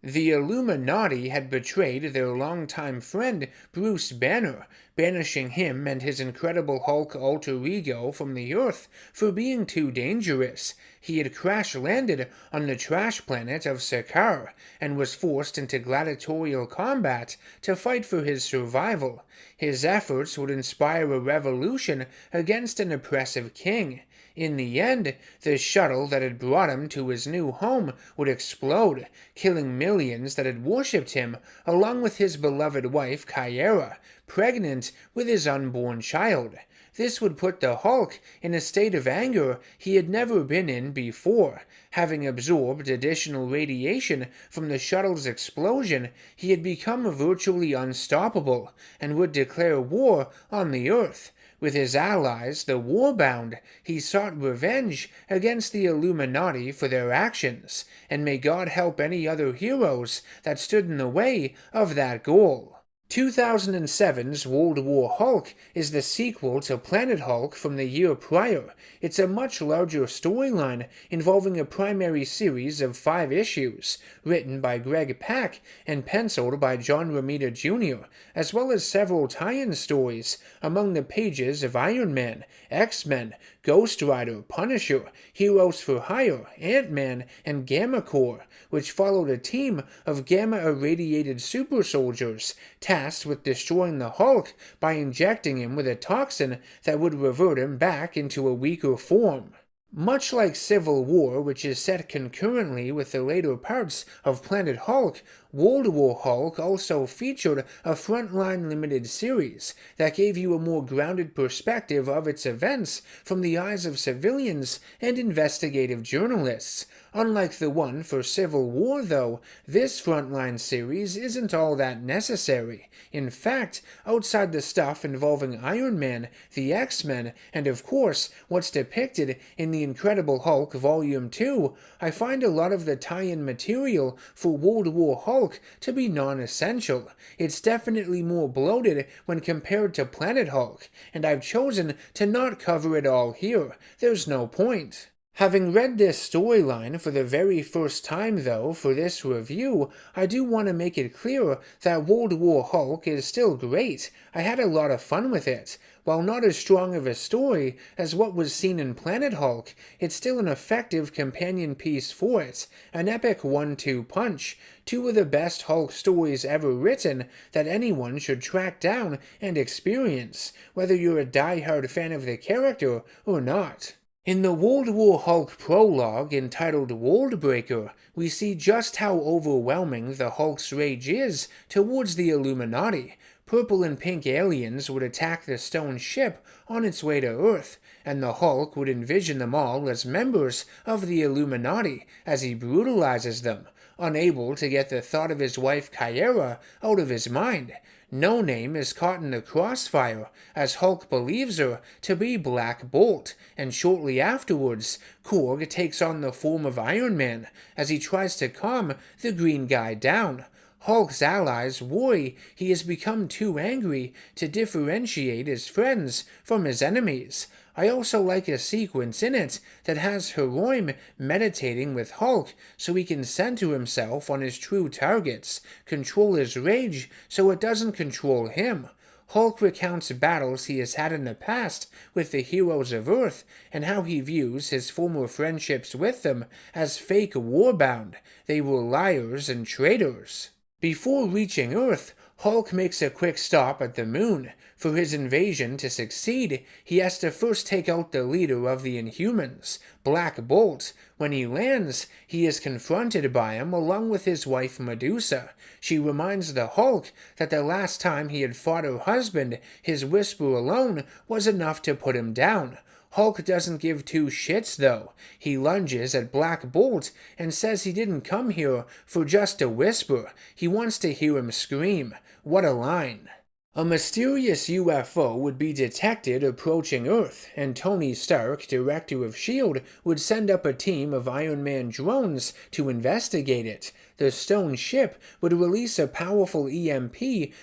The Illuminati had betrayed their longtime friend Bruce Banner, banishing him and his Incredible Hulk alter ego from the Earth for being too dangerous. He had crash-landed on the trash planet of Sakaar and was forced into gladiatorial combat to fight for his survival. His efforts would inspire a revolution against an oppressive king. In the end, the shuttle that had brought him to his new home would explode, killing millions that had worshipped him, along with his beloved wife Kyera, pregnant with his unborn child. This would put the Hulk in a state of anger he had never been in before. Having absorbed additional radiation from the shuttle's explosion, he had become virtually unstoppable and would declare war on the Earth. With his allies, the Warbound, he sought revenge against the Illuminati for their actions, and may God help any other heroes that stood in the way of that goal. 2007's World War Hulk is the sequel to Planet Hulk from the year prior. It's a much larger storyline involving a primary series of 5 issues, written by Greg Pak and penciled by John Romita Jr., as well as several tie-in stories among the pages of Iron Man, X-Men, Ghost Rider, Punisher, Heroes for Hire, Ant-Man, and Gamma Corps, which followed a team of gamma-irradiated super soldiers tasked with destroying the Hulk by injecting him with a toxin that would revert him back into a weaker form. Much like Civil War, which is set concurrently with the later parts of Planet Hulk, World War Hulk also featured a frontline limited series that gave you a more grounded perspective of its events from the eyes of civilians and investigative journalists. Unlike the one for Civil War, though, this frontline series isn't all that necessary. In fact, outside the stuff involving Iron Man, the X-Men, and of course, what's depicted in the Incredible Hulk Volume 2, I find a lot of the tie-in material for World War Hulk to be non-essential. It's definitely more bloated when compared to Planet Hulk, and I've chosen to not cover it all here. There's no point. Having read this storyline for the very first time, though, for this review, I do want to make it clear that World War Hulk is still great. I had a lot of fun with it. While not as strong of a story as what was seen in Planet Hulk, it's still an effective companion piece for it, an epic 1-2 punch, 2 of the best Hulk stories ever written that anyone should track down and experience, whether you're a die-hard fan of the character or not. In the World War Hulk prologue entitled Worldbreaker, we see just how overwhelming the Hulk's rage is towards the Illuminati. Purple and pink aliens would attack the stone ship on its way to Earth, and the Hulk would envision them all as members of the Illuminati as he brutalizes them, unable to get the thought of his wife Kyera out of his mind. No Name is caught in the crossfire, as Hulk believes her to be Black Bolt, and shortly afterwards, Korg takes on the form of Iron Man as he tries to calm the green guy down. Hulk's allies worry he has become too angry to differentiate his friends from his enemies. I also like a sequence in it that has Heroim meditating with Hulk so he can center himself on his true targets, control his rage so it doesn't control him. Hulk recounts battles he has had in the past with the heroes of Earth and how he views his former friendships with them as fake warbound. They were liars and traitors. Before reaching Earth, Hulk makes a quick stop at the moon. For his invasion to succeed, he has to first take out the leader of the Inhumans, Black Bolt. When he lands, he is confronted by him along with his wife Medusa. She reminds the Hulk that the last time he had fought her husband, his whisper alone was enough to put him down. Hulk doesn't give 2 shits, though. He lunges at Black Bolt and says he didn't come here for just a whisper. He wants to hear him scream. What a line. A mysterious UFO would be detected approaching Earth, and Tony Stark, director of S.H.I.E.L.D., would send up a team of Iron Man drones to investigate it. The stone ship would release a powerful EMP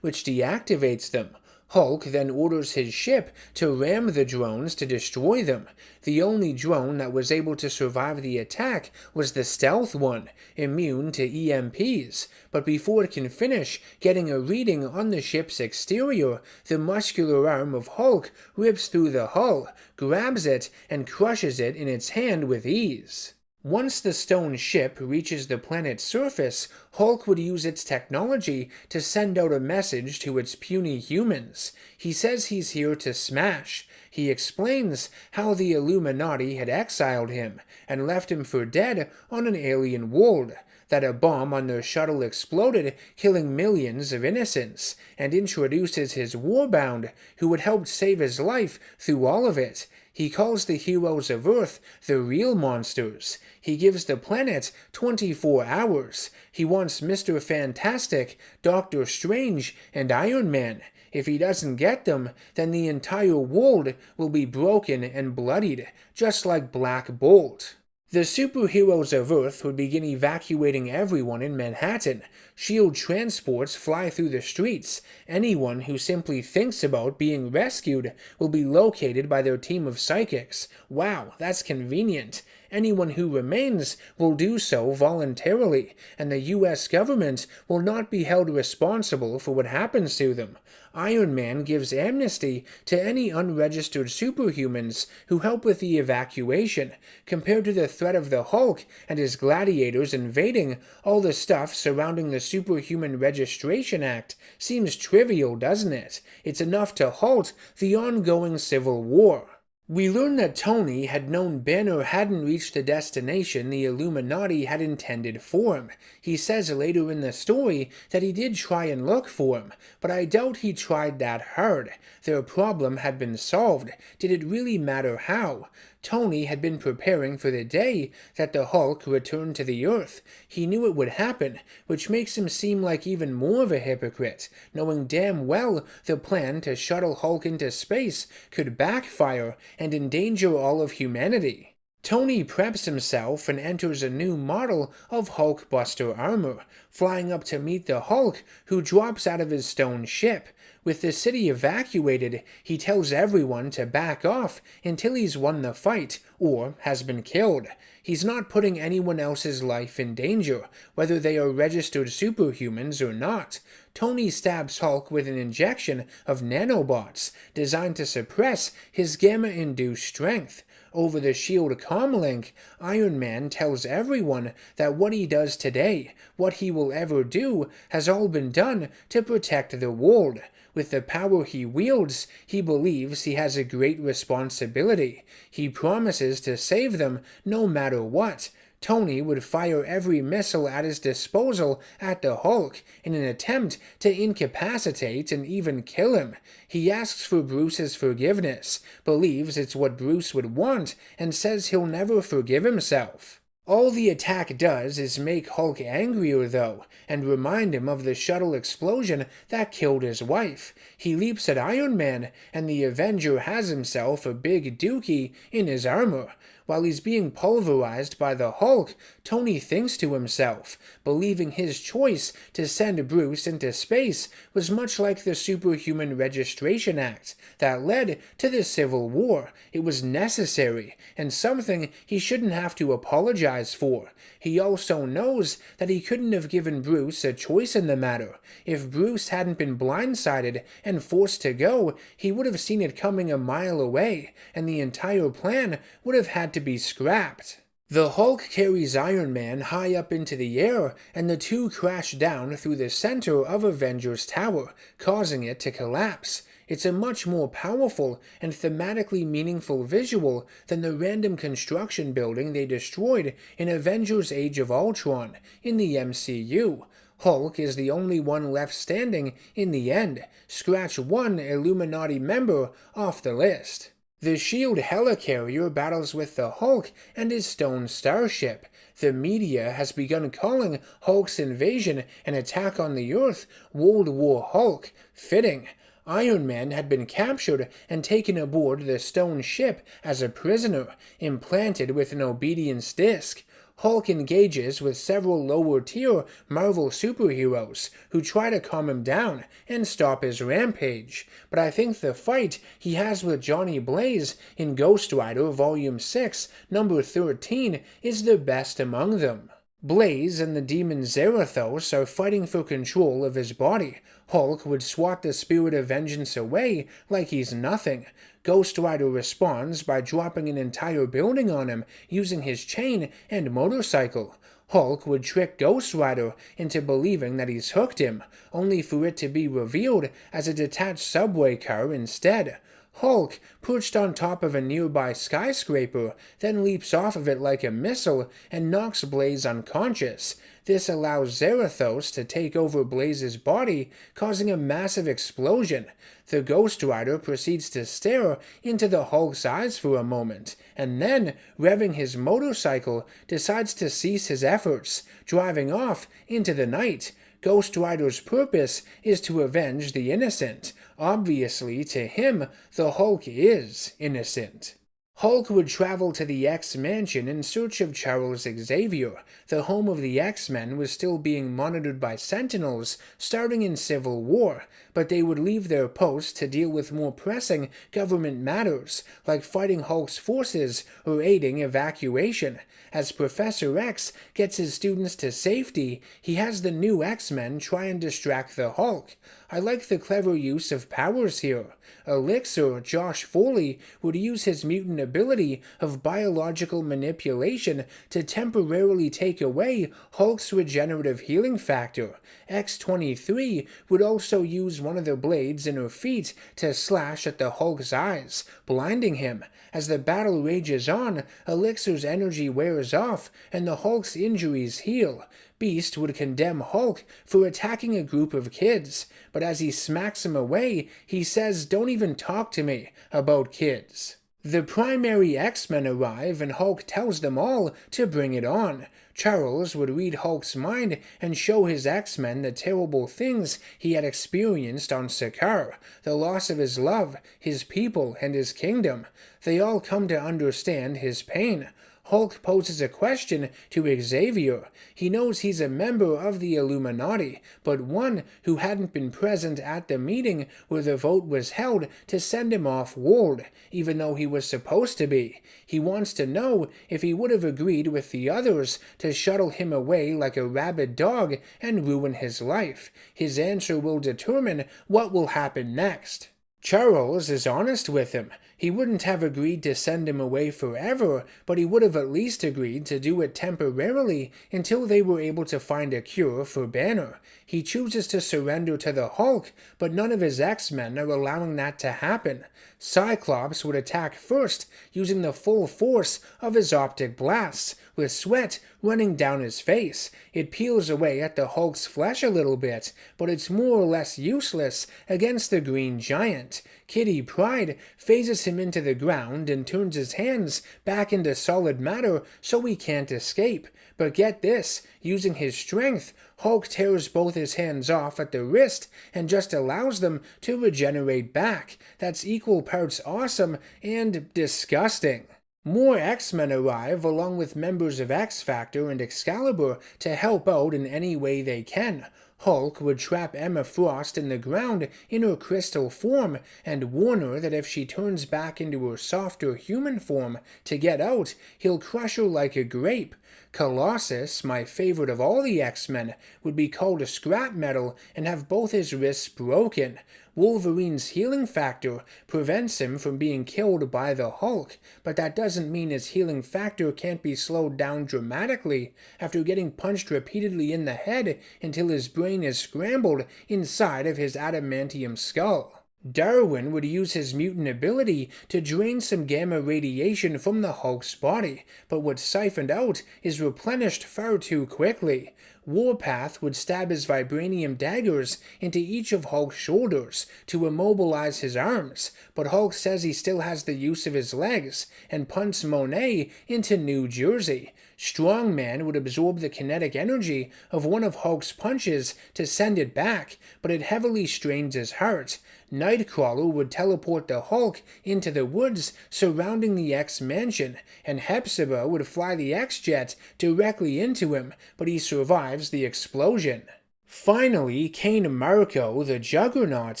which deactivates them. Hulk then orders his ship to ram the drones to destroy them. The only drone that was able to survive the attack was the stealth one, immune to EMPs, but before it can finish getting a reading on the ship's exterior, the muscular arm of Hulk rips through the hull, grabs it, and crushes it in its hand with ease. Once the stone ship reaches the planet's surface, Hulk would use its technology to send out a message to its puny humans. He says he's here to smash. He explains how the Illuminati had exiled him and left him for dead on an alien world, that a bomb on their shuttle exploded, killing millions of innocents, and introduces his Warbound, who had helped save his life through all of it. He calls the heroes of Earth the real monsters. He gives the planet 24 hours. He wants Mr. Fantastic, Doctor Strange, and Iron Man. If he doesn't get them, then the entire world will be broken and bloodied, just like Black Bolt. The superheroes of Earth would begin evacuating everyone in Manhattan. SHIELD transports fly through the streets. Anyone who simply thinks about being rescued will be located by their team of psychics. Wow, that's convenient. Anyone who remains will do so voluntarily, and the US government will not be held responsible for what happens to them. Iron Man gives amnesty to any unregistered superhumans who help with the evacuation. Compared to the threat of the Hulk and his gladiators invading, all the stuff surrounding the Superhuman Registration Act seems trivial, doesn't it? It's enough to halt the ongoing civil war. We learn that Tony had known Banner hadn't reached the destination the Illuminati had intended for him. He says later in the story that he did try and look for him, but I doubt he tried that hard. Their problem had been solved. Did it really matter how? Tony had been preparing for the day that the Hulk returned to the Earth. He knew it would happen, which makes him seem like even more of a hypocrite, knowing damn well the plan to shuttle Hulk into space could backfire and endanger all of humanity. Tony preps himself and enters a new model of Hulkbuster armor, flying up to meet the Hulk, who drops out of his stone ship. With the city evacuated, he tells everyone to back off until he's won the fight, or has been killed. He's not putting anyone else's life in danger, whether they are registered superhumans or not. Tony stabs Hulk with an injection of nanobots, designed to suppress his gamma-induced strength. Over the SHIELD comlink, Iron Man tells everyone that what he does today, what he will ever do, has all been done to protect the world. With the power he wields, he believes he has a great responsibility. He promises to save them no matter what. Tony would fire every missile at his disposal at the Hulk in an attempt to incapacitate and even kill him. He asks for Bruce's forgiveness, believes it's what Bruce would want, and says he'll never forgive himself. All the attack does is make Hulk angrier, though, and remind him of the shuttle explosion that killed his wife. He leaps at Iron Man, and the Avenger has himself a big dookie in his armor. While he's being pulverized by the Hulk, Tony thinks to himself, believing his choice to send Bruce into space was much like the Superhuman Registration Act that led to the Civil War. It was necessary, and something he shouldn't have to apologize for. He also knows that he couldn't have given Bruce a choice in the matter. If Bruce hadn't been blindsided and forced to go, he would have seen it coming a mile away, and the entire plan would have had to be scrapped. The Hulk carries Iron Man high up into the air, and the two crash down through the center of Avengers Tower, causing it to collapse. It's a much more powerful and thematically meaningful visual than the random construction building they destroyed in Avengers Age of Ultron in the MCU. Hulk is the only one left standing in the end. Scratch one Illuminati member off the list. The SHIELD helicarrier battles with the Hulk and his stone starship. The media has begun calling Hulk's invasion and attack on the Earth World War Hulk. Fitting. Iron Man had been captured and taken aboard the stone ship as a prisoner, implanted with an obedience disc. Hulk engages with several lower-tier Marvel superheroes who try to calm him down and stop his rampage, but I think the fight he has with Johnny Blaze in Ghost Rider Volume 6, number 13, is the best among them. Blaze and the demon Zarathos are fighting for control of his body. Hulk would swat the spirit of vengeance away like he's nothing. Ghost Rider responds by dropping an entire building on him using his chain and motorcycle. Hulk would trick Ghost Rider into believing that he's hooked him, only for it to be revealed as a detached subway car instead. Hulk, perched on top of a nearby skyscraper, then leaps off of it like a missile and knocks Blaze unconscious. This allows Zarathos to take over Blaze's body, causing a massive explosion. The Ghost Rider proceeds to stare into the Hulk's eyes for a moment, and then, revving his motorcycle, decides to cease his efforts, driving off into the night. Ghost Rider's purpose is to avenge the innocent. Obviously, to him, the Hulk is innocent. Hulk would travel to the X-Mansion in search of Charles Xavier. The home of the X-Men was still being monitored by Sentinels starting in Civil War, but they would leave their posts to deal with more pressing government matters, like fighting Hulk's forces or aiding evacuation. As Professor X gets his students to safety, he has the new X-Men try and distract the Hulk. I like the clever use of powers here. Elixir, Josh Foley, would use his mutant ability of biological manipulation to temporarily take away Hulk's regenerative healing factor. X-23 would also use one of the blades in her feet to slash at the Hulk's eyes, blinding him. As the battle rages on, Elixir's energy wears off and the Hulk's injuries heal. Beast would condemn Hulk for attacking a group of kids, but as he smacks him away, he says, "Don't even talk to me about kids." The primary X-Men arrive and Hulk tells them all to bring it on. Charles would read Hulk's mind and show his X-Men the terrible things he had experienced on Sakaar, the loss of his love, his people, and his kingdom. They all come to understand his pain. Hulk poses a question to Xavier. He knows he's a member of the Illuminati, but one who hadn't been present at the meeting where the vote was held to send him off-world, even though he was supposed to be. He wants to know if he would have agreed with the others to shuttle him away like a rabid dog and ruin his life. His answer will determine what will happen next. Charles is honest with him. He wouldn't have agreed to send him away forever, but he would have at least agreed to do it temporarily until they were able to find a cure for Banner. He chooses to surrender to the Hulk, but none of his X-Men are allowing that to happen. Cyclops would attack first, using the full force of his optic blasts, with sweat running down his face. It peels away at the Hulk's flesh a little bit, but it's more or less useless against the Green Giant. Kitty Pryde phases him into the ground and turns his hands back into solid matter so he can't escape. But get this, using his strength, Hulk tears both his hands off at the wrist and just allows them to regenerate back. That's equal parts awesome and disgusting. More X-Men arrive along with members of X-Factor and Excalibur to help out in any way they can. Hulk would trap Emma Frost in the ground in her crystal form and warn her that if she turns back into her softer human form to get out, he'll crush her like a grape. Colossus, my favorite of all the X-Men, would be called a scrap metal and have both his wrists broken. Wolverine's healing factor prevents him from being killed by the Hulk, but that doesn't mean his healing factor can't be slowed down dramatically after getting punched repeatedly in the head until his brain is scrambled inside of his adamantium skull. Darwin would use his mutant ability to drain some gamma radiation from the Hulk's body, but what's siphoned out is replenished far too quickly. Warpath would stab his vibranium daggers into each of Hulk's shoulders to immobilize his arms, but Hulk says he still has the use of his legs, and punts Monet into New Jersey. Strongman would absorb the kinetic energy of one of Hulk's punches to send it back, but it heavily strains his heart. Nightcrawler would teleport the Hulk into the woods surrounding the X-Mansion, and Hepzibah would fly the X-Jet directly into him, but he survives the explosion. Finally, Cain Marco, the Juggernaut,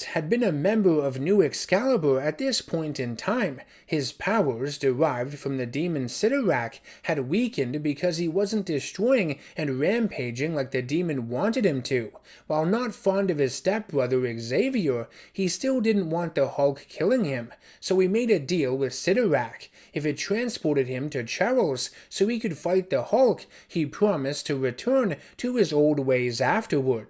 had been a member of New Excalibur at this point in time. His powers, derived from the demon Sidorak, had weakened because he wasn't destroying and rampaging like the demon wanted him to. While not fond of his stepbrother Xavier, he still didn't want the Hulk killing him, so he made a deal with Sidorak. If it transported him to Charles so he could fight the Hulk, he promised to return to his old ways afterwards.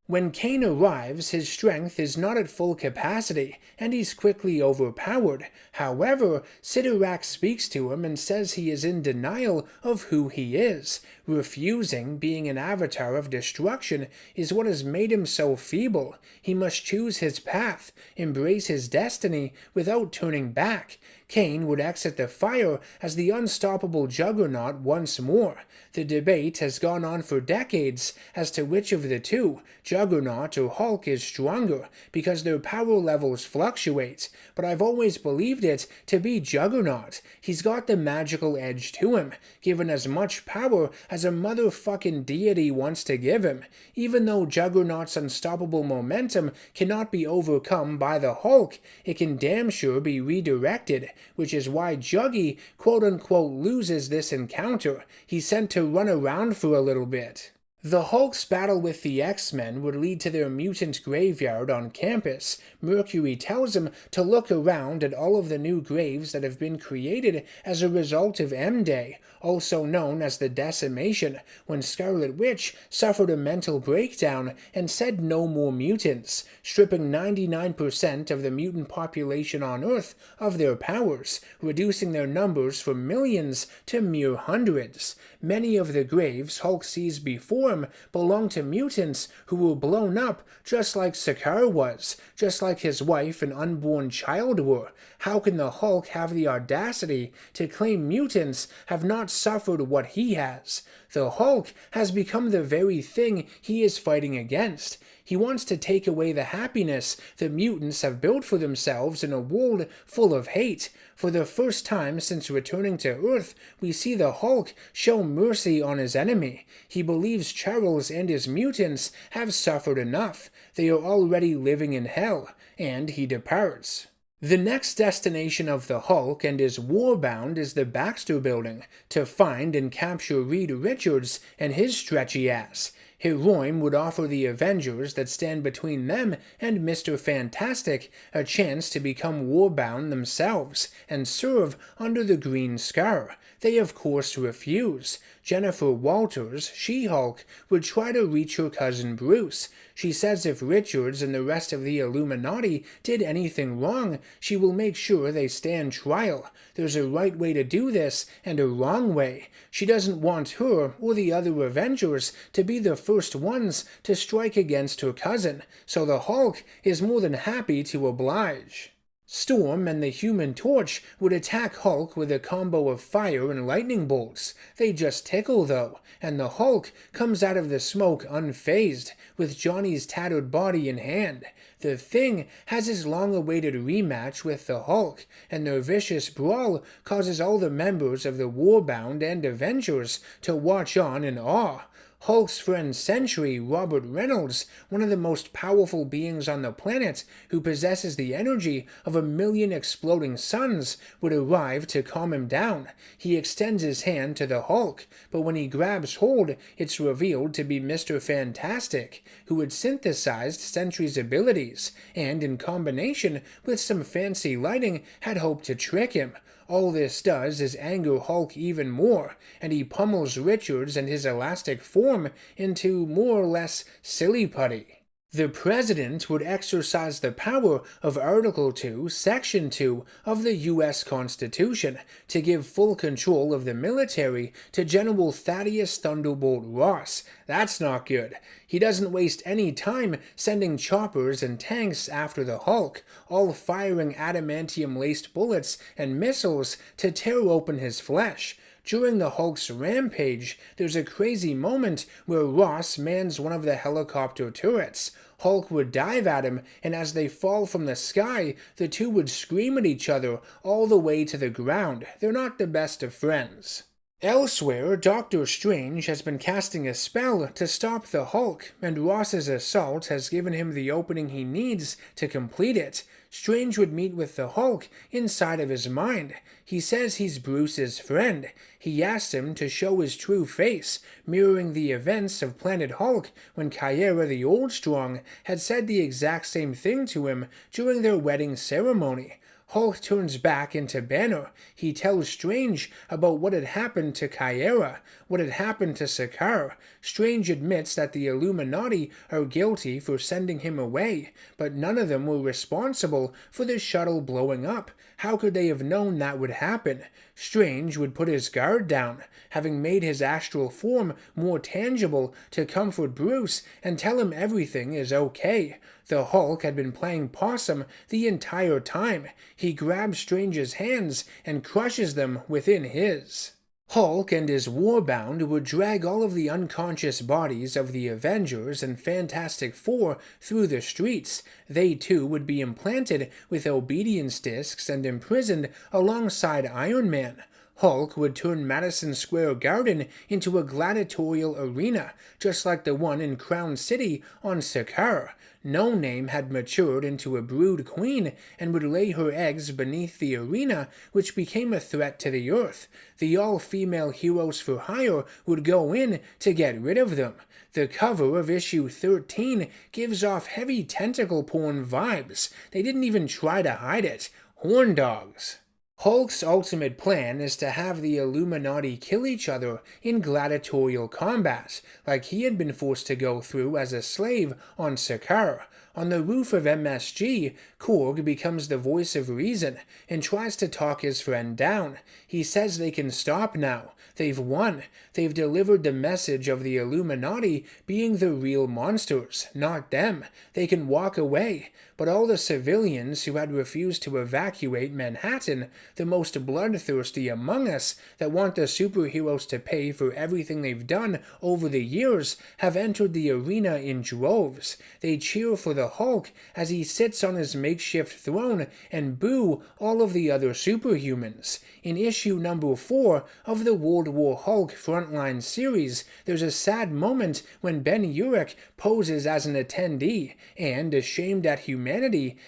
When Cain arrives, his strength is not at full capacity, and he's quickly overpowered. However, Sidorak speaks to him and says he is in denial of who he is. Refusing being an avatar of destruction is what has made him so feeble. He must choose his path, embrace his destiny without turning back. Cain would exit the fire as the unstoppable Juggernaut once more. The debate has gone on for decades as to which of the two, Juggernaut or Hulk, is stronger, because their power levels fluctuate, but I've always believed it to be Juggernaut. He's got the magical edge to him, given as much power as a motherfucking deity wants to give him. Even though Juggernaut's unstoppable momentum cannot be overcome by the Hulk, it can damn sure be redirected, which is why Juggy quote-unquote loses this encounter. He's sent to run around for a little bit. The Hulk's battle with the X-Men would lead to their mutant graveyard on campus. Mercury tells him to look around at all of the new graves that have been created as a result of M-Day, also known as the Decimation, when Scarlet Witch suffered a mental breakdown and said no more mutants, stripping 99% of the mutant population on Earth of their powers, reducing their numbers from millions to mere hundreds. Many of the graves Hulk sees before him belong to mutants who were blown up just like Sakaar was, just like his wife and unborn child were. How can the Hulk have the audacity to claim mutants have not suffered what he has? The Hulk has become the very thing he is fighting against. He wants to take away the happiness the mutants have built for themselves in a world full of hate. For the first time since returning to Earth, we see the Hulk show mercy on his enemy. He believes Charles and his mutants have suffered enough. They are already living in hell, and he departs. The next destination of the Hulk and his warbound is the Baxter Building, to find and capture Reed Richards and his stretchy ass. Heroim would offer the Avengers that stand between them and Mr. Fantastic a chance to become warbound themselves and serve under the Green Scar. They of course refuse. Jennifer Walters, She-Hulk, would try to reach her cousin Bruce. She says if Richards and the rest of the Illuminati did anything wrong, she will make sure they stand trial. There's a right way to do this and a wrong way. She doesn't want her or the other Avengers to be the first ones to strike against her cousin, so the Hulk is more than happy to oblige. Storm and the Human Torch would attack Hulk with a combo of fire and lightning bolts. They just tickle though, and the Hulk comes out of the smoke unfazed, with Johnny's tattered body in hand. The Thing has his long-awaited rematch with the Hulk, and their vicious brawl causes all the members of the Warbound and Avengers to watch on in awe. Hulk's friend Sentry, Robert Reynolds, one of the most powerful beings on the planet, who possesses the energy of 1,000,000 exploding suns, would arrive to calm him down. He extends his hand to the Hulk, but when he grabs hold, it's revealed to be Mr. Fantastic, who had synthesized Sentry's abilities, and in combination with some fancy lighting had hoped to trick him. All this does is anger Hulk even more, and he pummels Richards and his elastic form into more or less silly putty. The President would exercise the power of Article 2, Section 2 of the U.S. Constitution to give full control of the military to General Thaddeus Thunderbolt Ross. That's not good. He doesn't waste any time sending choppers and tanks after the Hulk, all firing adamantium-laced bullets and missiles to tear open his flesh. During the Hulk's rampage, there's a crazy moment where Ross mans one of the helicopter turrets. Hulk would dive at him, and as they fall from the sky, the two would scream at each other all the way to the ground. They're not the best of friends. Elsewhere, Doctor Strange has been casting a spell to stop the Hulk, and Ross's assault has given him the opening he needs to complete it. Strange would meet with the Hulk inside of his mind. He says he's Bruce's friend. He asks him to show his true face, mirroring the events of Planet Hulk when Kyera the Old Strong had said the exact same thing to him during their wedding ceremony. Hulk turns back into Banner. He tells Strange about what had happened to Kyera, what had happened to Sakaar. Strange admits that the Illuminati are guilty for sending him away, but none of them were responsible for the shuttle blowing up. How could they have known that would happen? Strange would put his guard down, having made his astral form more tangible to comfort Bruce and tell him everything is okay. The Hulk had been playing possum the entire time. He grabs Strange's hands and crushes them within his. Hulk and his Warbound would drag all of the unconscious bodies of the Avengers and Fantastic Four through the streets. They too would be implanted with obedience discs and imprisoned alongside Iron Man. Hulk would turn Madison Square Garden into a gladiatorial arena, just like the one in Crown City on Sakaar. No Name had matured into a brood queen and would lay her eggs beneath the arena, which became a threat to the Earth. The all-female heroes for hire would go in to get rid of them. The cover of issue 13 gives off heavy tentacle porn vibes. They didn't even try to hide it. Horn dogs. Hulk's ultimate plan is to have the Illuminati kill each other in gladiatorial combat, like he had been forced to go through as a slave on Sakaar. On the roof of MSG, Korg becomes the voice of reason and tries to talk his friend down. He says they can stop now. They've won. They've delivered the message of the Illuminati being the real monsters, not them. They can walk away. But all the civilians who had refused to evacuate Manhattan, the most bloodthirsty among us that want the superheroes to pay for everything they've done over the years, have entered the arena in droves. They cheer for the Hulk as he sits on his makeshift throne and boo all of the other superhumans. In issue number 4 of the World War Hulk Frontline series, there's a sad moment when Ben Urich poses as an attendee and, ashamed at humanity,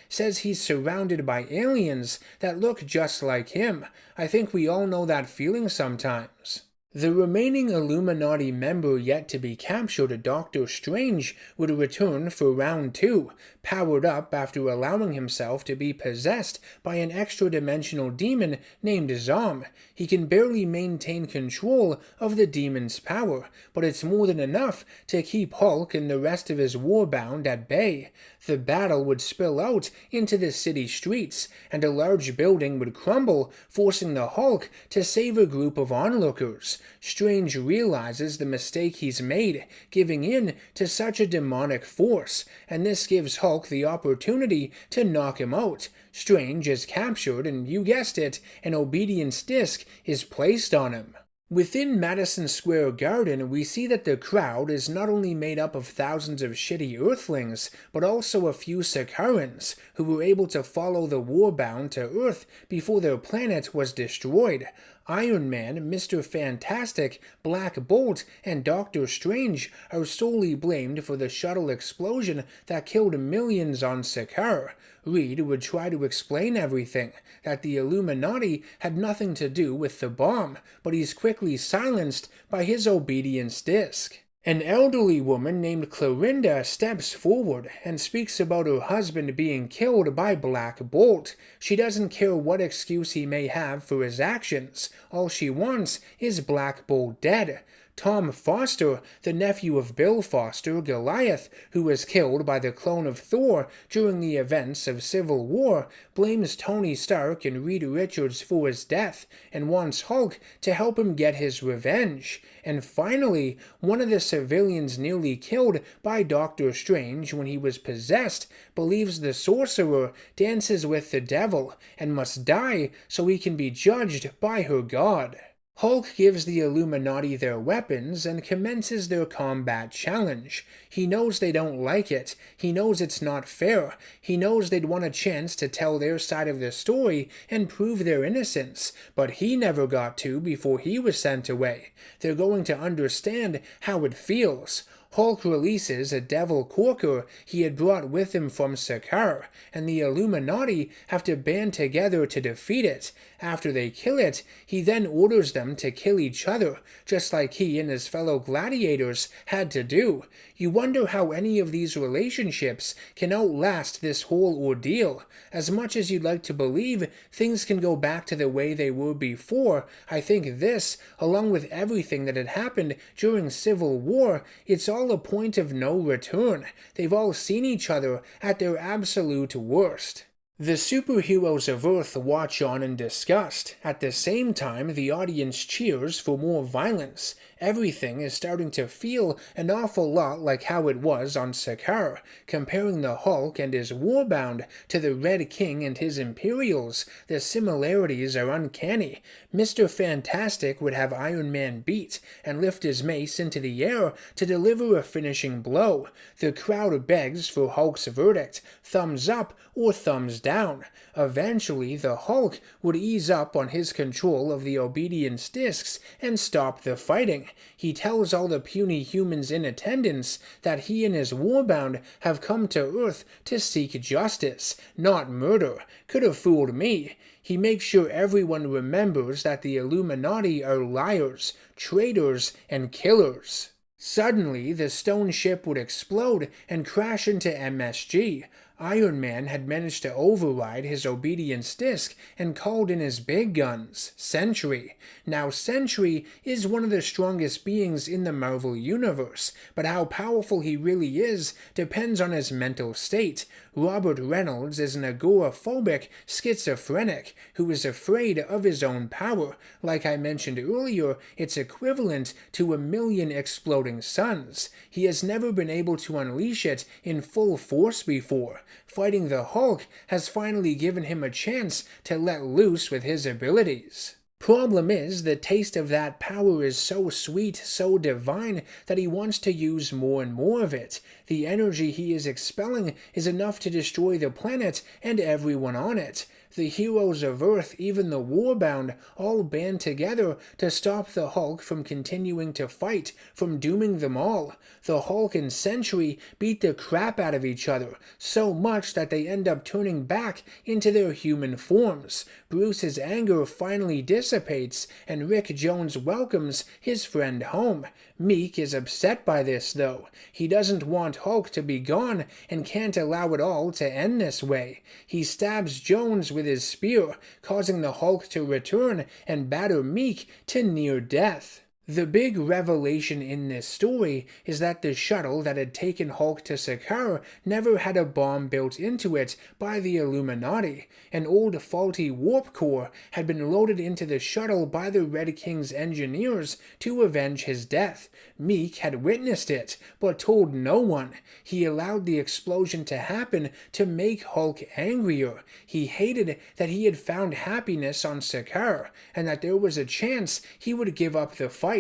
says he's surrounded by aliens that look just like him. I think we all know that feeling sometimes. The remaining Illuminati member yet to be captured, Doctor Strange, would return for round 2, powered up after allowing himself to be possessed by an extra-dimensional demon named Zom. He can barely maintain control of the demon's power, but it's more than enough to keep Hulk and the rest of his Warbound at bay. The battle would spill out into the city streets, and a large building would crumble, forcing the Hulk to save a group of onlookers. Strange realizes the mistake he's made, giving in to such a demonic force, and this gives Hulk the opportunity to knock him out. Strange is captured, and you guessed it, an obedience disc is placed on him. Within Madison Square Garden, we see that the crowd is not only made up of thousands of shitty Earthlings, but also a few Sakaarans, who were able to follow the Warbound to Earth before their planet was destroyed. Iron Man, Mr. Fantastic, Black Bolt, and Doctor Strange are solely blamed for the shuttle explosion that killed millions on Sakaar. Reed would try to explain everything, that the Illuminati had nothing to do with the bomb, but he's quickly silenced by his obedience disc. An elderly woman named Clorinda steps forward and speaks about her husband being killed by Black Bolt. She doesn't care what excuse he may have for his actions. All she wants is Black Bolt dead. Tom Foster, the nephew of Bill Foster, Goliath, who was killed by the clone of Thor during the events of Civil War, blames Tony Stark and Reed Richards for his death and wants Hulk to help him get his revenge. And finally, one of the civilians nearly killed by Doctor Strange when he was possessed believes the sorcerer dances with the devil and must die so he can be judged by her god. Hulk gives the Illuminati their weapons and commences their combat challenge. He knows they don't like it. He knows it's not fair. He knows they'd want a chance to tell their side of the story and prove their innocence, but he never got to before he was sent away. They're going to understand how it feels. Hulk releases a devil corker he had brought with him from Sakaar, and the Illuminati have to band together to defeat it. After they kill it, he then orders them to kill each other, just like he and his fellow gladiators had to do. You wonder how any of these relationships can outlast this whole ordeal. As much as you'd like to believe things can go back to the way they were before, I think this, along with everything that had happened during Civil War, it's all a point of no return. They've all seen each other at their absolute worst. The superheroes of Earth watch on in disgust. At the same time, the audience cheers for more violence. Everything is starting to feel an awful lot like how it was on Sakaar. Comparing the Hulk and his Warbound to the Red King and his Imperials, the similarities are uncanny. Mr. Fantastic would have Iron Man beat and lift his mace into the air to deliver a finishing blow. The crowd begs for Hulk's verdict, thumbs up or thumbs down. Eventually, the Hulk would ease up on his control of the obedience discs and stop the fighting. He tells all the puny humans in attendance that he and his Warbound have come to Earth to seek justice, not murder. Could have fooled me. He makes sure everyone remembers that the Illuminati are liars, traitors, and killers. Suddenly, the stone ship would explode and crash into MSG. Iron Man had managed to override his obedience disc and called in his big guns, Sentry. Now, Sentry is one of the strongest beings in the Marvel Universe, but how powerful he really is depends on his mental state. Robert Reynolds is an agoraphobic schizophrenic who is afraid of his own power. Like I mentioned earlier, it's equivalent to 1,000,000 exploding suns. He has never been able to unleash it in full force before. Fighting the Hulk has finally given him a chance to let loose with his abilities. Problem is, the taste of that power is so sweet, so divine, that he wants to use more and more of it. The energy he is expelling is enough to destroy the planet and everyone on it. The heroes of Earth, even the Warbound, all band together to stop the Hulk from continuing to fight, from dooming them all. The Hulk and Sentry beat the crap out of each other, so much that they end up turning back into their human forms. Bruce's anger finally dissipates, and Rick Jones welcomes his friend home. Meek is upset by this, though. He doesn't want Hulk to be gone and can't allow it all to end this way. He stabs Jones with his spear, causing the Hulk to return and batter Meek to near death. The big revelation in this story is that the shuttle that had taken Hulk to Sakaar never had a bomb built into it by the Illuminati. An old faulty warp core had been loaded into the shuttle by the Red King's engineers to avenge his death. Meek had witnessed it, but told no one. He allowed the explosion to happen to make Hulk angrier. He hated that he had found happiness on Sakaar, and that there was a chance he would give up the fight.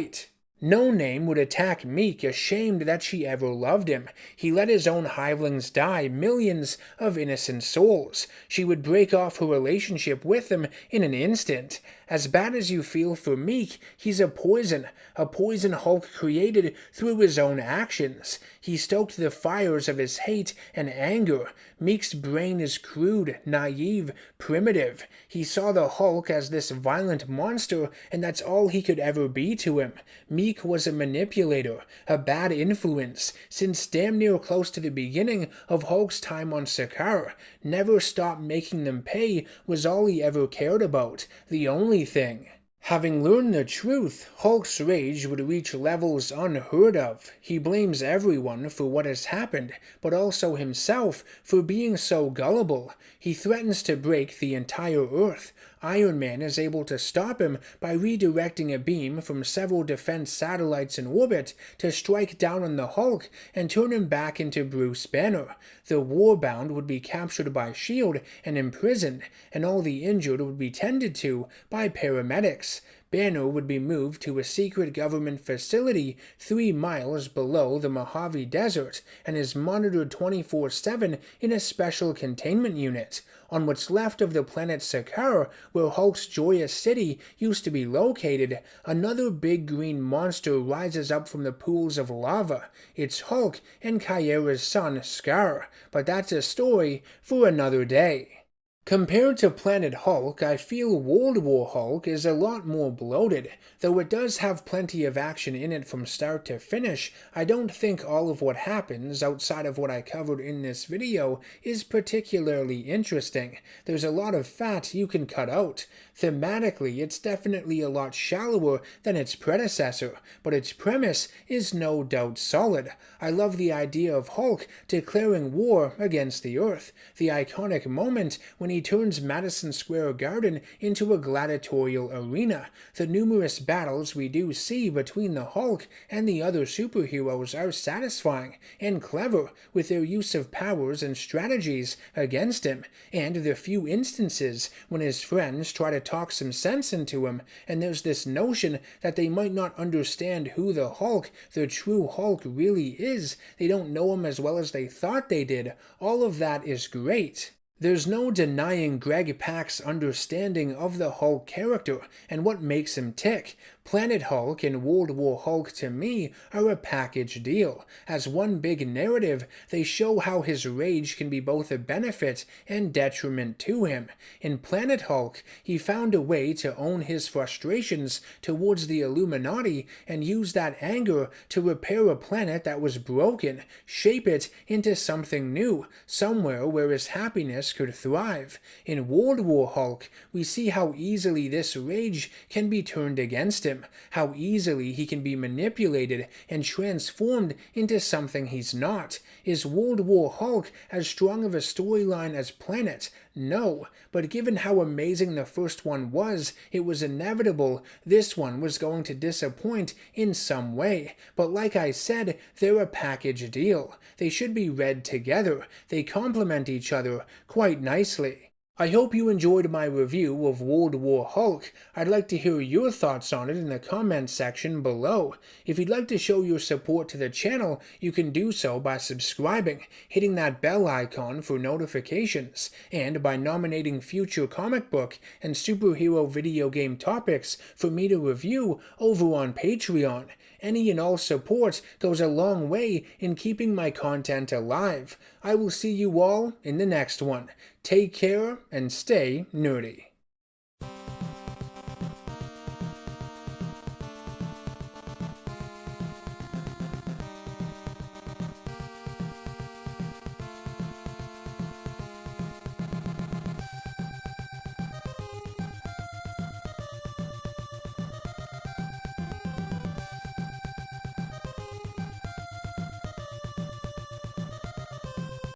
No Name would attack Meek, ashamed that she ever loved him. He let his own hivelings die, millions of innocent souls. She would break off her relationship with him in an instant. As bad as you feel for Meek, he's a poison Hulk created through his own actions. He stoked the fires of his hate and anger. Meek's brain is crude, naive, primitive. He saw the Hulk as this violent monster, and that's all he could ever be to him. Meek was a manipulator, a bad influence, since damn near close to the beginning of Hulk's time on Sakaar. Never stop making them pay was all he ever cared about, the only thing. Having learned the truth, Hulk's rage would reach levels unheard of. He blames everyone for what has happened, but also himself for being so gullible. He threatens to break the entire Earth. Iron Man is able to stop him by redirecting a beam from several defense satellites in orbit to strike down on the Hulk and turn him back into Bruce Banner. The Warbound would be captured by S.H.I.E.L.D. and imprisoned, and all the injured would be tended to by paramedics. Banner would be moved to a secret government facility 3 miles below the Mojave Desert and is monitored 24/7 in a special containment unit. On what's left of the planet Sakaar, where Hulk's Joyous City used to be located, another big green monster rises up from the pools of lava. It's Hulk and Kyra's son, Scar, but that's a story for another day. Compared to Planet Hulk, I feel World War Hulk is a lot more bloated. Though it does have plenty of action in it from start to finish, I don't think all of what happens, outside of what I covered in this video, is particularly interesting. There's a lot of fat you can cut out. Thematically, it's definitely a lot shallower than its predecessor, but its premise is no doubt solid. I love the idea of Hulk declaring war against the Earth, the iconic moment when he turns Madison Square Garden into a gladiatorial arena. The numerous battles we do see between the Hulk and the other superheroes are satisfying and clever with their use of powers and strategies against him, and the few instances when his friends try to talk some sense into him, and there's this notion that they might not understand who the Hulk, the true Hulk, really is. They don't know him as well as they thought they did. All of that is great. There's no denying Greg Pak's understanding of the Hulk character and what makes him tick. Planet Hulk and World War Hulk to me are a package deal. As one big narrative, they show how his rage can be both a benefit and detriment to him. In Planet Hulk, he found a way to own his frustrations towards the Illuminati and use that anger to repair a planet that was broken, shape it into something new, somewhere where his happiness could thrive. In World War Hulk, we see how easily this rage can be turned against him, how easily he can be manipulated and transformed into something he's not. Is World War Hulk as strong of a storyline as Planet? No, but given how amazing the first one was, it was inevitable this one was going to disappoint in some way. But like I said, they're a package deal. They should be read together. They complement each other quite nicely. I hope you enjoyed my review of World War Hulk. I'd like to hear your thoughts on it in the comments section below. If you'd like to show your support to the channel, you can do so by subscribing, hitting that bell icon for notifications, and by nominating future comic book and superhero video game topics for me to review over on Patreon. Any and all support goes a long way in keeping my content alive. I will see you all in the next one. Take care and stay nerdy.